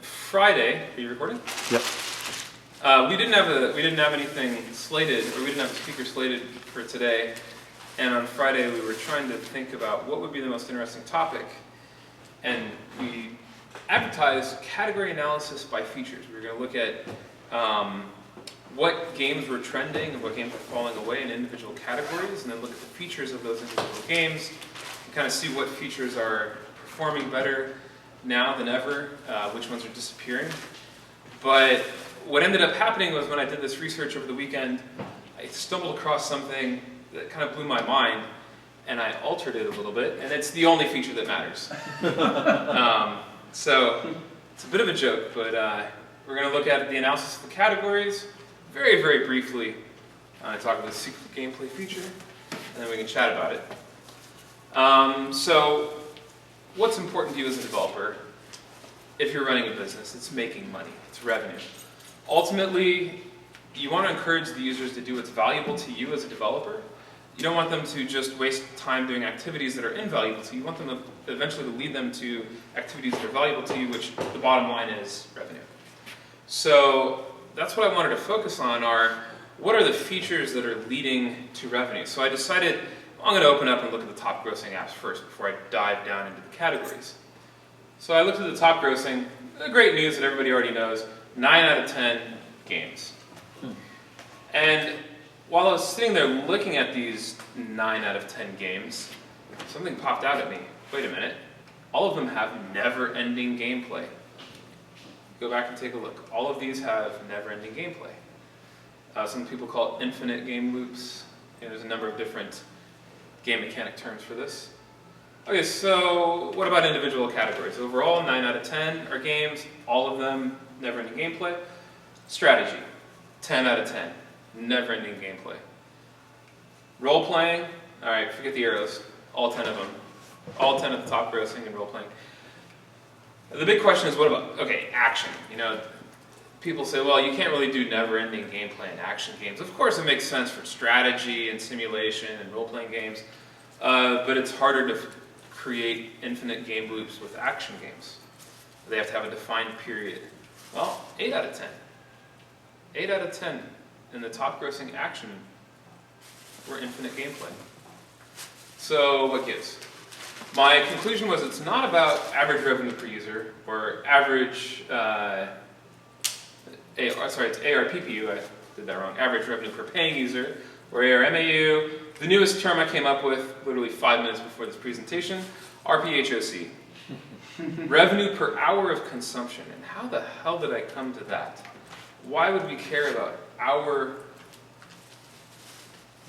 Friday, are you recording? Yep. We didn't have anything slated, or we didn't have a speaker slated for today. And on Friday, we were trying to think about what would be the most interesting topic. And we advertised category analysis by features. We were going to look at what games were trending and what games were falling away in individual categories, and then look at the features of those individual games, and kind of see what features are performing better now than ever, which ones are disappearing. But what ended up happening was when I did this research over the weekend, I stumbled across something that kind of blew my mind, and I altered it a little bit, and it's the only feature that matters. So it's a bit of a joke, but we're going to look at the analysis of the categories very, very briefly. Talk about the secret gameplay feature, and then we can chat about it. So what's important to you as a developer? If you're running a business, it's making money, it's revenue. Ultimately, you want to encourage the users to do what's valuable to you as a developer. You don't want them to just waste time doing activities that are invaluable to you. You want them to eventually to lead them to activities that are valuable to you, which the bottom line is revenue. So that's what I wanted to focus on, are what are the features that are leading to revenue. So I decided I'm going to open up and look at the top grossing apps first before I dive down into the categories. So I looked at the top grossing, the great news that everybody already knows, 9 out of 10 games. And while I was sitting there looking at these 9 out of 10 games, something popped out at me. Wait a minute. All of them have never-ending gameplay. Go back and take a look. All of these have never-ending gameplay. Some people call it infinite game loops. There's a number of different game mechanic terms for this. Okay, so what about individual categories? Overall, 9 out of 10 are games. All of them never-ending gameplay. Strategy, 10 out of 10. Never-ending gameplay. Role-playing, all right, forget the arrows. All 10 of them. All 10 of the top grossing and role-playing. The big question is, what about, okay, action. People say, well, you can't really do never-ending gameplay in action games. Of course, it makes sense for strategy and simulation and role-playing games, but it's harder to create infinite game loops with action games. They have to have a defined period. Well, 8 out of 10. 8 out of 10 in the top grossing action were infinite gameplay. So what gives? My conclusion was it's not about average revenue per user or average, it's ARPPU, I did that wrong, average revenue per paying user, or ARMAU. The newest term I came up with literally 5 minutes before this presentation, RPHOC. Revenue per hour of consumption. And how the hell did I come to that? Why would we care about our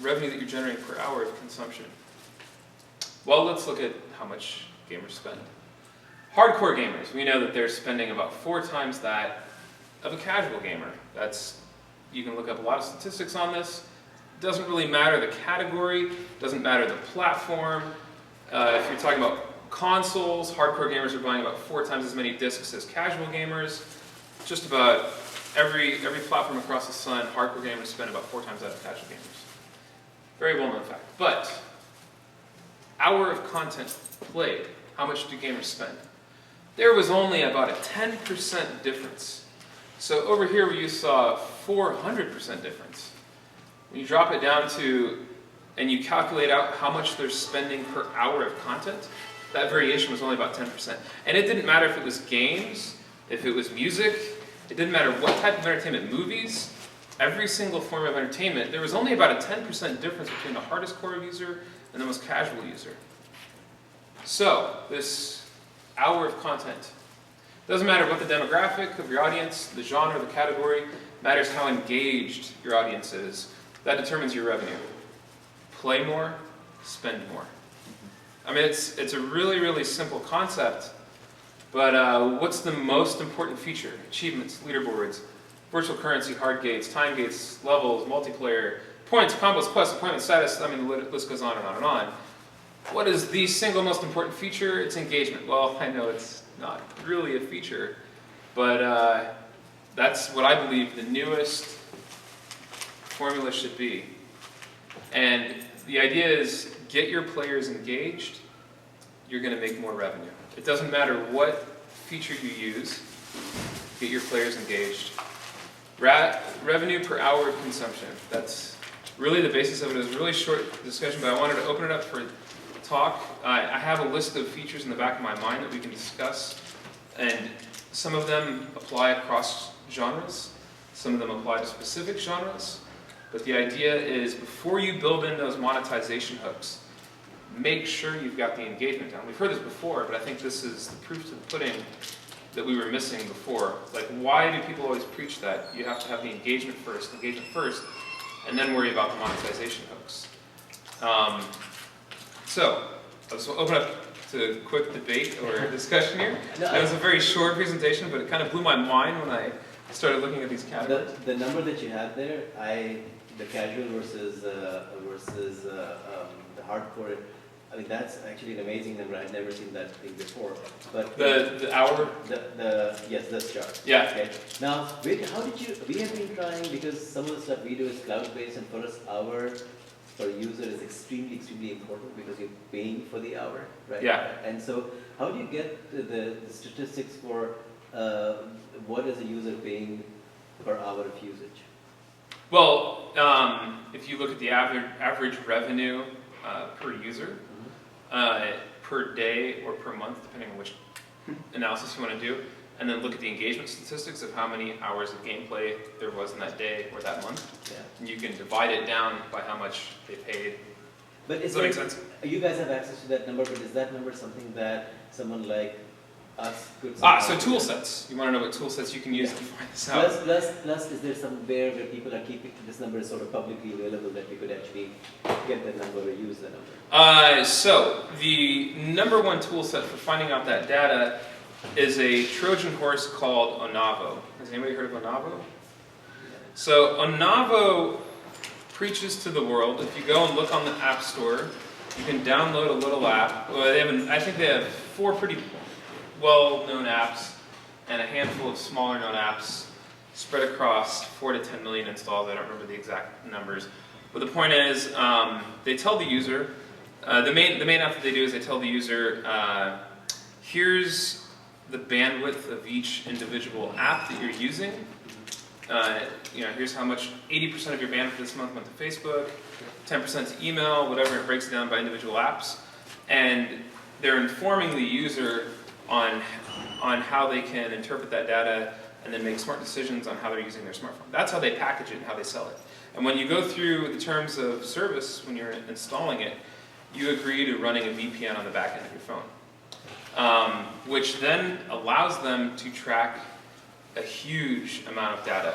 revenue that you're generating per hour of consumption? Well, let's look at how much gamers spend. Hardcore gamers, we know that they're spending about 4 times that of a casual gamer. You can look up a lot of statistics on this. It doesn't really matter the category, doesn't matter the platform. If you're talking about consoles, hardcore gamers are buying about 4 times as many discs as casual gamers. Just about every platform across the sun, hardcore gamers spend about 4 times that of casual gamers. Very well known fact. But hour of content played, how much do gamers spend? There was only about a 10% difference. So over here where you saw 400% difference, when you drop it down to, and you calculate out how much they're spending per hour of content, that variation was only about 10%. And it didn't matter if it was games, if it was music, it didn't matter what type of entertainment, movies, every single form of entertainment, there was only about a 10% difference between the hardest core user and the most casual user. So, this hour of content, doesn't matter what the demographic of your audience, the genre, the category, matters how engaged your audience is. That determines your revenue. Play more, spend more. I mean, it's a really, really simple concept, but what's the most important feature? Achievements, leaderboards, virtual currency, hard gates, time gates, levels, multiplayer, points, combos, quests, appointment status. I mean, the list goes on and on and on. What is the single most important feature? It's engagement. Well, I know it's not really a feature, but that's what I believe the newest formula should be. And the idea is, get your players engaged, you're going to make more revenue. It doesn't matter what feature you use, get your players engaged. Revenue per hour of consumption. That's really the basis of it. It was a really short discussion, but I wanted to open it up for talk. I have a list of features in the back of my mind that we can discuss, and some of them apply across genres, some of them apply to specific genres, but the idea is before you build in those monetization hooks, make sure you've got the engagement down. We've heard this before, but I think this is the proof to the pudding that we were missing before. Like, why do people always preach that? You have to have the engagement first, and then worry about the monetization hooks. So, let's open up to a quick debate or discussion here. That was a very short presentation, but it kind of blew my mind when I started looking at these categories. The number that you had there, the casual versus the hardcore, I mean, that's actually an amazing number. I've never seen that thing before. But the hour? Yes, this chart. Yeah. Okay. Now, how did you, we have been trying, because some of the stuff we do is cloud-based, and for us, hour per user is extremely, extremely important because you're paying for the hour, right? Yeah. And so, how do you get the statistics for what is a user paying per hour of usage? Well, if you look at the average revenue per user, per day or per month, depending on which analysis you want to do, and then look at the engagement statistics of how many hours of gameplay there was in that day or that month. Yeah. And you can divide it down by how much they paid. But Does that make sense? You guys have access to that number, but is that number something that someone like us could... So tool sets. You want to know what tool sets you can use to find this out. Plus, is there somewhere where people are keeping this number is sort of publicly available that we could actually get that number or use that number? So the number one tool set for finding out that data is a Trojan horse called Onavo. Has anybody heard of Onavo? So Onavo preaches to the world. If you go and look on the App Store, you can download a little app. Well, I think they have 4 pretty well-known apps and a handful of smaller-known apps spread across 4 to 10 million installs. I don't remember the exact numbers. But the point is, they tell the user, the main app that they do is they tell the user, here's the bandwidth of each individual app that you're using. Here's how much 80% of your bandwidth this month went to Facebook, 10% to email, whatever. It breaks it down by individual apps, and they're informing the user on how they can interpret that data and then make smart decisions on how they're using their smartphone. That's how they package it and how they sell it. And when you go through the terms of service, when you're installing it, you agree to running a VPN on the back end of your phone, which then allows them to track a huge amount of data.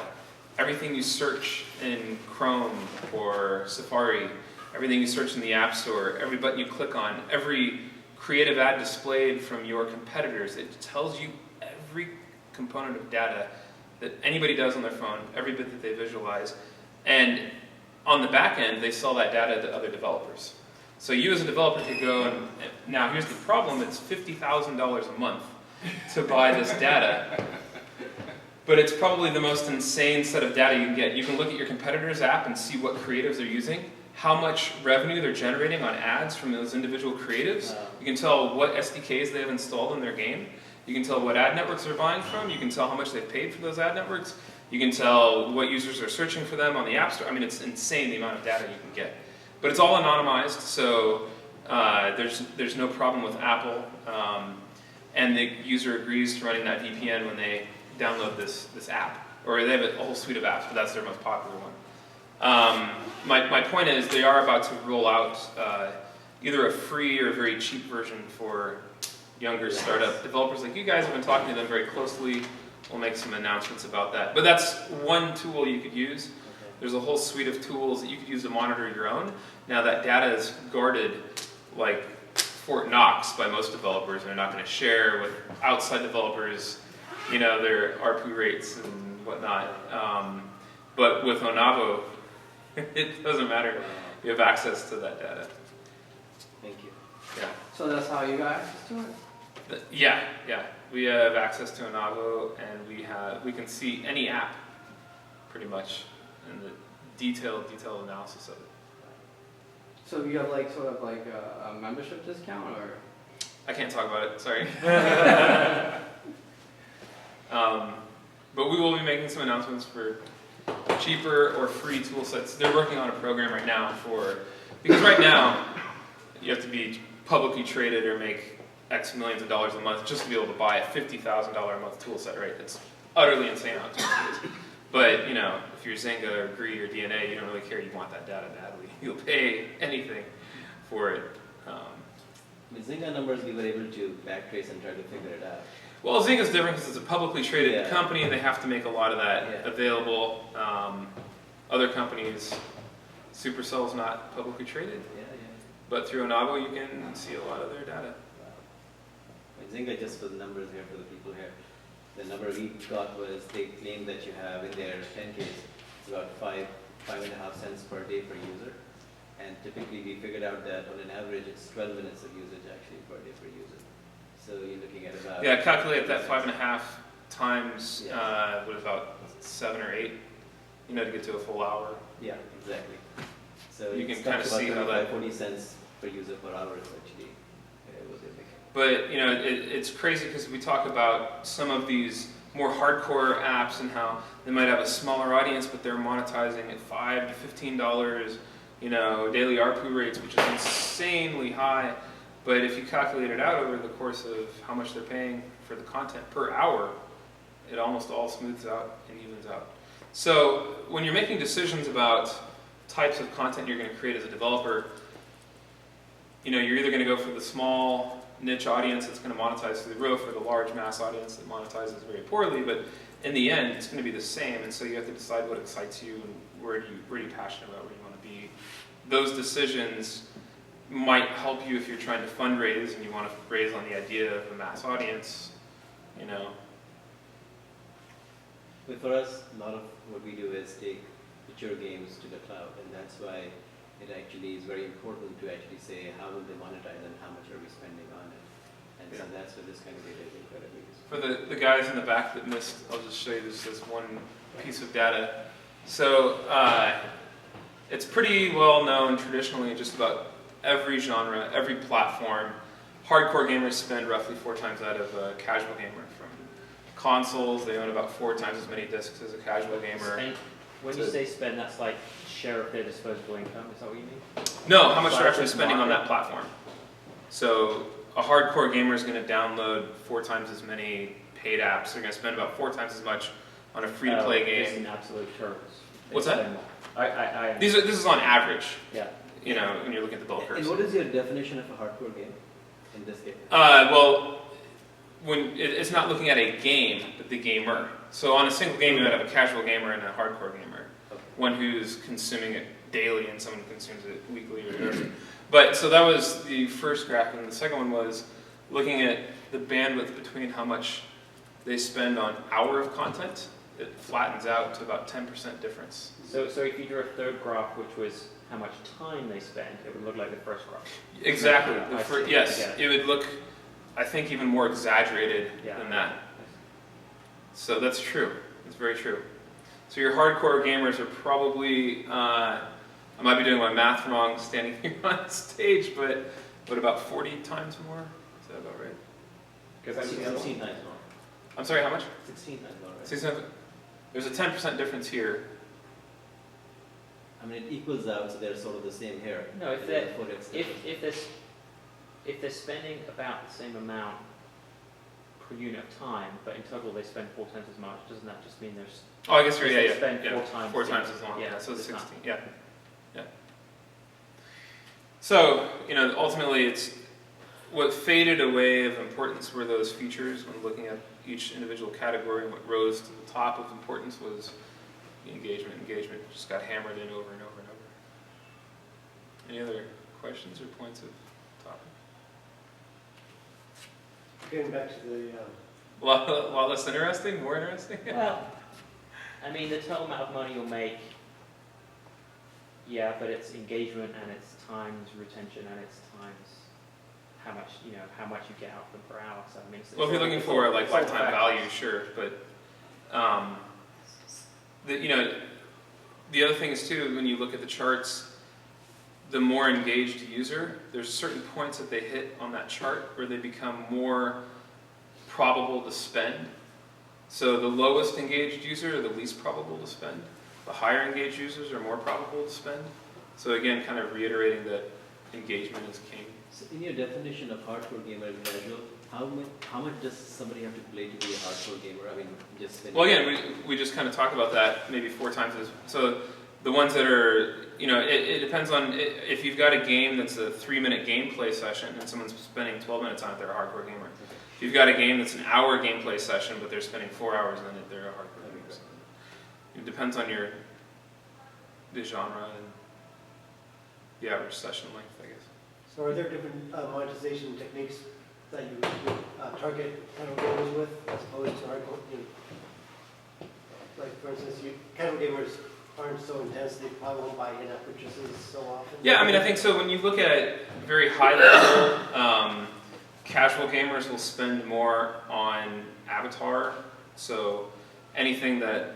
Everything you search in Chrome or Safari, everything you search in the App Store, every button you click on, every creative ad displayed from your competitors, it tells you every component of data that anybody does on their phone, every bit that they visualize. And on the back end, they sell that data to other developers. So you as a developer could go and, now here's the problem, it's $50,000 a month to buy this data. But it's probably the most insane set of data you can get. You can look at your competitor's app and see what creatives they're using, how much revenue they're generating on ads from those individual creatives. You can tell what SDKs they have installed in their game. You can tell what ad networks they're buying from. You can tell how much they've paid for those ad networks. You can tell what users are searching for them on the App Store. I mean, it's insane the amount of data you can get. But it's all anonymized, so there's no problem with Apple. And the user agrees to running that VPN when they download this app. Or they have a whole suite of apps, but that's their most popular one. My point is they are about to roll out either a free or a very cheap version for younger startup developers like you guys. Have been talking to them very closely. We'll make some announcements about that. But that's one tool you could use. There's a whole suite of tools that you could use to monitor your own. Now that data is guarded like Fort Knox by most developers, and they're not going to share with outside developers, their ARPU rates and whatnot. But with Onavo, it doesn't matter. You have access to that data. Thank you. Yeah. So that's how you got access to it? Yeah. We have access to Onavo, and we can see any app, pretty much, and the detailed analysis of it. So you have sort of a membership discount, or? I can't talk about it, sorry. But we will be making some announcements for cheaper or free tool sets. They're working on a program right now because right now you have to be publicly traded or make X millions of dollars a month just to be able to buy a $50,000 a month tool set, right? It's utterly insane how expensive it is. But, you know, if you're Zynga or Gree or DNA, you don't really care. You want that data badly. You'll pay anything for it. With Zynga numbers, we were able to backtrace and try to figure it out. Well, Zynga's different because it's a publicly traded Yeah. company, and they have to make a lot of that Yeah. available. Other companies, Supercell's not publicly traded, Yeah. but through Onavo you can see a lot of their data. Wow. With Zynga, just for the numbers here for the people here, the number we got was they claim that you have in their 10Ks, it's about 5.5 cents per day per user. And typically we figured out that on an average it's 12 minutes of usage actually per day per user. So you're looking at about... Yeah, calculate that 5.5 times, Yeah. what, about 7 or 8, you know, to get to a full hour. Yeah, exactly. So You it's can kind of see how that... 40 cents per user per hour is actually what they're making. But, you know, it's crazy because we talk about some of these more hardcore apps and how they might have a smaller audience, but they're monetizing at $5 to $15, you know, daily ARPU rates, which is insanely high. But if you calculate it out over the course of how much they're paying for the content per hour, it almost all smooths out and evens out. So when you're making decisions about types of content you're going to create as a developer, you know, you're either going to go for the small niche audience that's going to monetize through the roof, or the large mass audience that monetizes very poorly. But in the end, it's going to be the same, and so you have to decide what excites you and where you're passionate about, where you want to be. Those decisions might help you if you're trying to fundraise and you want to raise on the idea of a mass audience, you know. But for us, a lot of what we do is take mature games to the cloud, and that's why it actually is very important to actually say how will they monetize and how much are we spending on it. And so that's where this kind of data is incredibly useful. For the guys in the back that missed, I'll just show you this one piece of data. So it's pretty well known traditionally, just about every genre, every platform. Hardcore gamers spend roughly 4 times that of a casual gamer. From consoles, they own about 4 times as many discs as a casual gamer. And when you say spend, that's like share of their disposable income, is that what you mean? No, how much they're actually spending on that platform. So a hardcore gamer is going to download 4 times as many paid apps. They're going to spend about 4 times as much on a free-to-play Just game. in absolute terms. What's that? This This is on average. Yeah. You know, when you're looking at the bell And curves. what is your definition of a hardcore game in this case? Well, when it's not looking at a game, but the gamer. So on a single game, you might have a casual gamer and a hardcore gamer. Okay. One who's consuming it daily and someone who consumes it weekly or whatever. But so that was the first graph, and the second one was looking at the bandwidth between how much they spend on hour of content. It flattens out to about 10% difference. So if you drew a third graph, which was how much time they spend, it would look like the first graph. Exactly. I see. Yes, Yeah. it would look, I think, even more exaggerated than that. So that's true. It's very true. So your hardcore gamers are probably, I might be doing my math wrong standing here on stage, but what, about 40 times more? Is that about right? Because 16 times more. I'm sorry, how much? 16 times more, right? 16. There's a 10% difference here. I mean, it equals out, so they're sort of the same here. No, if They're they're 4x difference. if they're spending about the same amount per unit of time, but in total they spend 4 times as much, doesn't that just mean there's Oh, I guess you're, They yeah, spend yeah. 4 times 4 times as long. yeah, Yeah, so it's the 16. time. Yeah. So, you know, ultimately it's what faded away of importance were those features when looking at each individual category. What rose to the top of importance was the engagement. Engagement just got hammered in over and over and over. Any other questions or points of topic? Getting back to the, A lot less interesting? More interesting? Well, I mean, the total amount of money you'll make, yeah, but it's engagement and it's times retention and it's times how much you get out of them per hour. So I mean, Well, if you're looking for like it's all lifetime factors. value, sure, but the other thing is too, when you look at the charts, the more engaged user, there's certain points that they hit on that chart where they become more probable to spend. So the lowest engaged user are the least probable to spend. The higher engaged users are more probable to spend. So again, kind of reiterating that engagement is king. So in your definition of hardcore gamer and casual, how much does somebody have to play to be a hardcore gamer? I mean, just spending. Well, again, we just kind of talked about that maybe 4 times. So the ones that are, it depends on, if you've got a game that's a 3-minute gameplay session and someone's spending 12 minutes on it, they're a hardcore gamer. If you've got a game that's an hour gameplay session, but they're spending 4 hours on it, they're a hardcore gamer. So it depends on the genre and the average session length, I guess. So are there different monetization techniques that you target casual gamers with as opposed to hardcore? Like for instance, casual gamers aren't so intense, they probably won't buy in-app purchases so often. Yeah, I mean, I think so. When you look at very high level, casual gamers will spend more on avatar. So anything that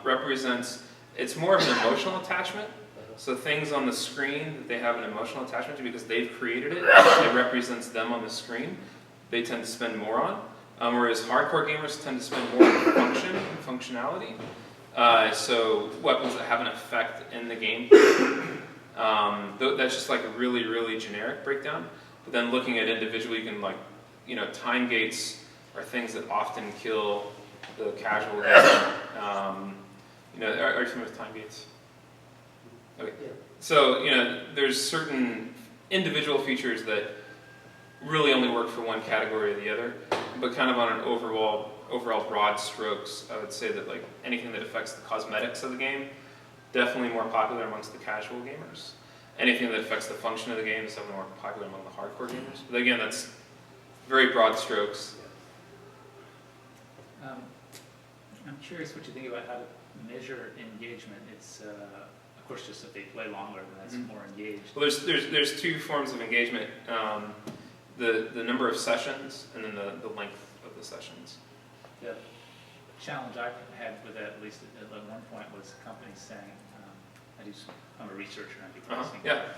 represents, it's more of an emotional attachment. So things on the screen that they have an emotional attachment to because they've created it, it represents them on the screen, they tend to spend more on. Whereas hardcore gamers tend to spend more on function and functionality. So weapons that have an effect in the game. That's just like a really, really generic breakdown. But then looking at individual, you can time gates are things that often kill the casual gamer. Are you familiar with time gates? Okay. Yeah. So, there's certain individual features that really only work for one category or the other, but kind of on an overall broad strokes, I would say that like anything that affects the cosmetics of the game, definitely more popular amongst the casual gamers. Anything that affects the function of the game is definitely more popular among the hardcore gamers. But again, that's very broad strokes. I'm curious what you think about how to measure engagement. It's of course just if they play longer, then that's more engaged. Well, there's 2 forms of engagement: the number of sessions and then the length of the sessions. The challenge I had with that, at least at one point, was companies saying, I'm a researcher and I do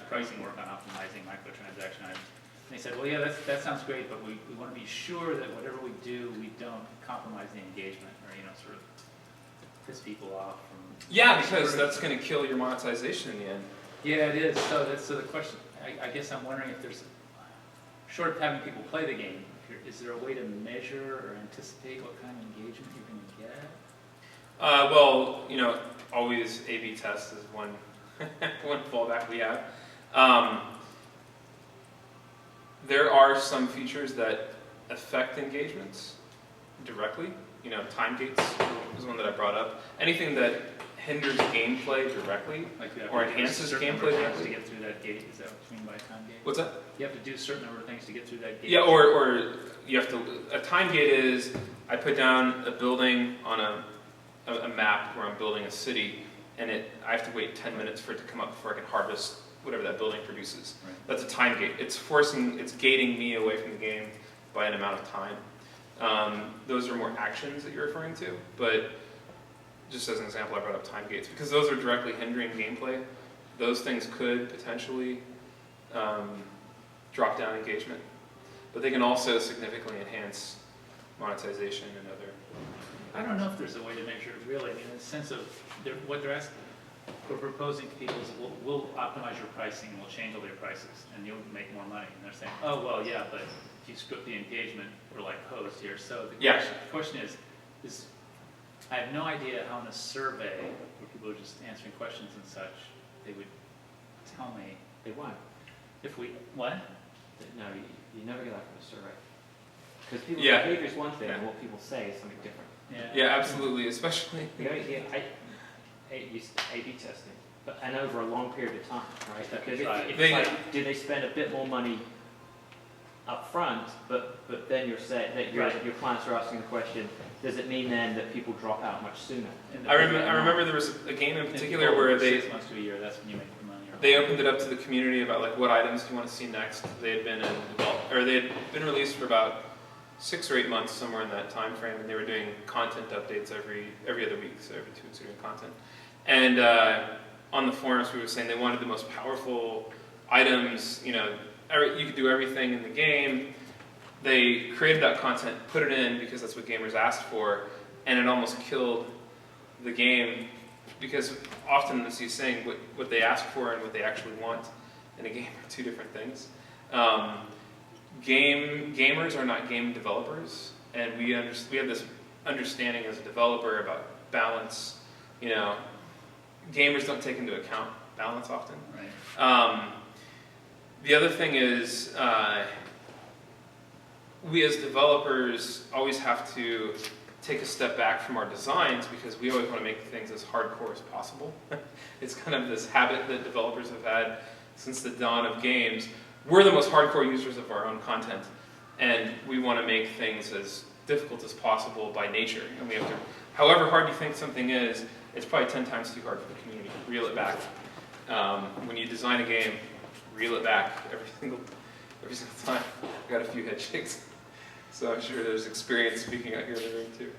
pricing work on optimizing microtransaction items. And they said, well, yeah, that sounds great, but we want to be sure that whatever we do, we don't compromise the engagement or sort of piss people off. Yeah, because that's going to kill your monetization in the end. Yeah, it is. So the question. I guess I'm wondering if there's, short of having people play the game, is there a way to measure or anticipate what kind of engagement you're going to get? Well, always A/B test is one fallback we have. There are some features that affect engagements directly. Time gates is one that I brought up. Anything that hinders gameplay directly or enhances gameplay directly. To get through that gate, is that what you mean by a time gate? What's that? You have to do a certain number of things to get through that gate. Yeah, or you have to. A time gate is I put down a building on a map where I'm building a city, and I have to wait 10 minutes for it to come up before I can harvest whatever that building produces. Right. That's a time gate. It's gating me away from the game by an amount of time. Those are more actions that you're referring to, but just as an example, I brought up time gates because those are directly hindering gameplay. Those things could potentially drop down engagement, but they can also significantly enhance monetization and other. I don't know if there's a way to measure it really. I mean, in the sense of what they're asking, we're proposing to people is we'll optimize your pricing, we'll change all your prices, and you'll make more money. And they're saying, oh well, yeah, but if you strip the engagement, we're like hosed here. So the question is I have no idea how in a survey where people are just answering questions and such, they would tell me. They won't. If we, what? No, you never get that from a survey. Because people's behavior is one thing, and what people say is something different. Yeah, absolutely, especially. I used A/B testing, and over a long period of time, right? Because do they spend a bit more money up front, but then you're saying that your clients are asking the question, does it mean then that people drop out much sooner? I remember there was a game in particular where 6 months to a year, that's when you make the money. They opened it up to the community about like what items do you want to see next. They had been released for about 6 or 8 months, somewhere in that time frame, and they were doing content updates every other week, so every 2 weeks they were doing content. And on the forums, we were saying they wanted the most powerful items, you could do everything in the game. They created that content, put it in because that's what gamers asked for, and it almost killed the game because often, as he's saying, what they ask for and what they actually want in a game are two different things. Gamers are not game developers, and we have this understanding as a developer about balance. Gamers don't take into account balance often. Right. The other thing is, we as developers always have to take a step back from our designs because we always want to make things as hardcore as possible. It's kind of this habit that developers have had since the dawn of games. We're the most hardcore users of our own content, and we want to make things as difficult as possible by nature. And we have to, however hard you think something is, it's probably 10 times too hard for the community. Reel it back. When you design a game, reel it back every single time. I've got a few head shakes. So I'm sure there's experience speaking out here in the room too.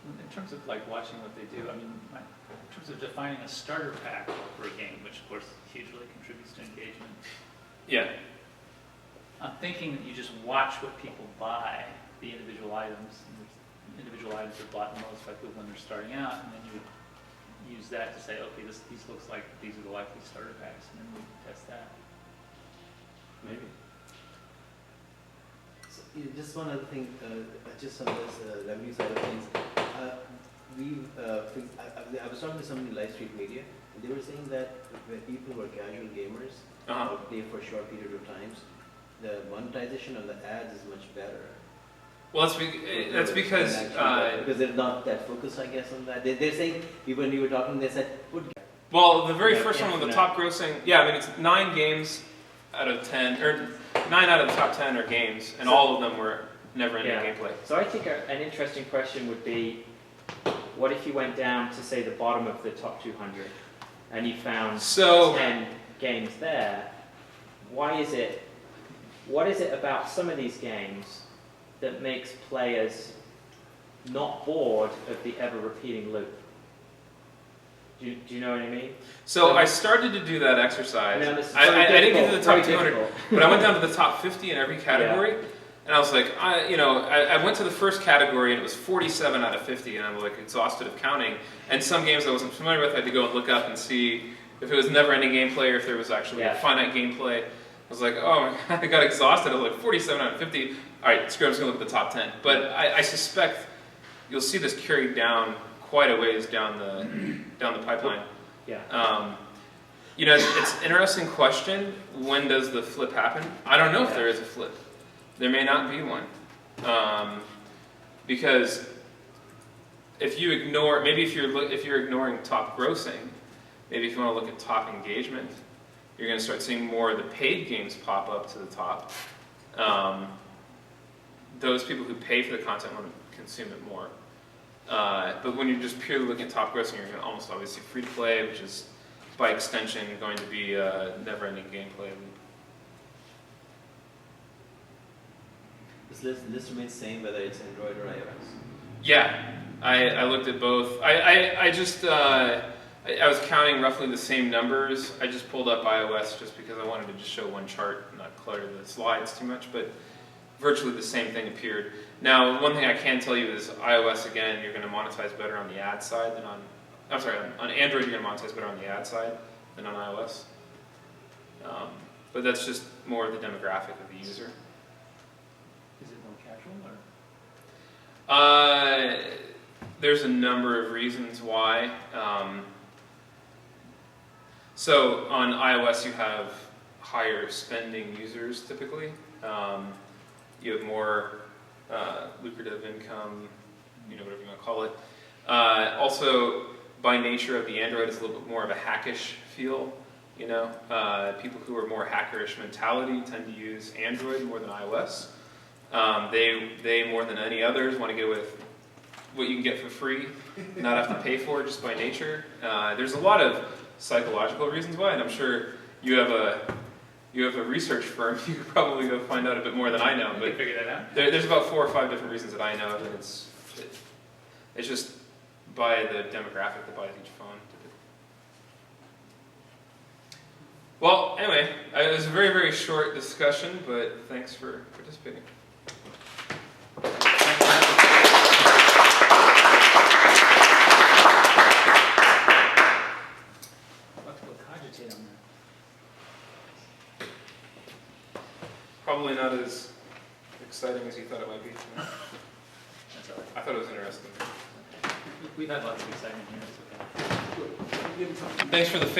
In terms of like watching what they do, I mean, in terms of defining a starter pack for a game, which of course hugely contributes to engagement. Yeah. I'm thinking that you just watch what people buy, the individual items. And individual items are bought most by people when they're starting out, and then you use that to say, okay, these looks like these are the likely starter packs, and then we test that. Maybe. So, just one other thing, just on this revenue side of things. I was talking to somebody in Live Street Media, and they were saying that where people who are casual gamers would pay for a short period of times, the monetization on the ads is much better. Well, that's because they're not that focused, I guess, on that. They're saying, when you were talking, they said, well, the very first one with the top grossing, it's 9 games out of 10, or 9 out of the top 10 are games, and all of them were never-ending gameplay. So I think an interesting question would be, what if you went down to, say, the bottom of the top 200, and you found 10 games there? What is it about some of these games that makes players not bored of the ever-repeating loop? Do you know what I mean? So I started to do that exercise. I didn't get to the top 200, but I went down to the top 50 in every category. Yeah. And I was like, I went to the first category and it was 47 out of 50, and I'm like exhausted of counting. And some games I wasn't familiar with, I had to go and look up and see if it was never-ending gameplay or if there was actually finite gameplay. I was like, oh my god, I got exhausted. I was like, 47 out of 50. All right, screw it, I'm just going to look at the top 10. But I suspect you'll see this carried down quite a ways down the pipeline. Yeah. It's an interesting question. When does the flip happen? I don't know if there is a flip. There may not be one, because if you ignore, maybe if you're ignoring top grossing, maybe if you want to look at top engagement, you're going to start seeing more of the paid games pop up to the top. Those people who pay for the content want to consume it more. But when you're just purely looking at top grossing, you're going to almost obviously free to play, which is by extension going to be a never-ending gameplay loop. This list remains the same whether it's Android or iOS? Yeah, I looked at both. I was counting roughly the same numbers. I just pulled up iOS just because I wanted to just show one chart and not clutter the slides too much, but virtually the same thing appeared. Now, one thing I can tell you is iOS, again, you're going to monetize better on the ad side than on Android you're going to monetize better on the ad side than on iOS. But that's just more of the demographic of the user. Is it more casual, or? There's a number of reasons why. So on iOS you have higher spending users typically. You have more lucrative income, whatever you want to call it. Also, by nature of the Android, it's a little bit more of a hackish feel. People who are more hackerish mentality tend to use Android more than iOS. They more than any others want to go with what you can get for free, not have to pay for it just by nature. There's a lot of psychological reasons why, and I'm sure you have a research firm. You could probably go find out a bit more than I know. But you can figure that out. There's about 4 or 5 different reasons that I know of, and it's just by the demographic that buys each phone. Well, anyway, it was a very, very short discussion, but thanks for participating. I'll have to go cogitate on that. Probably not as exciting as you thought it might be. That's all right. I thought it was interesting. We've had lots of excitement here, it's okay. Thanks for the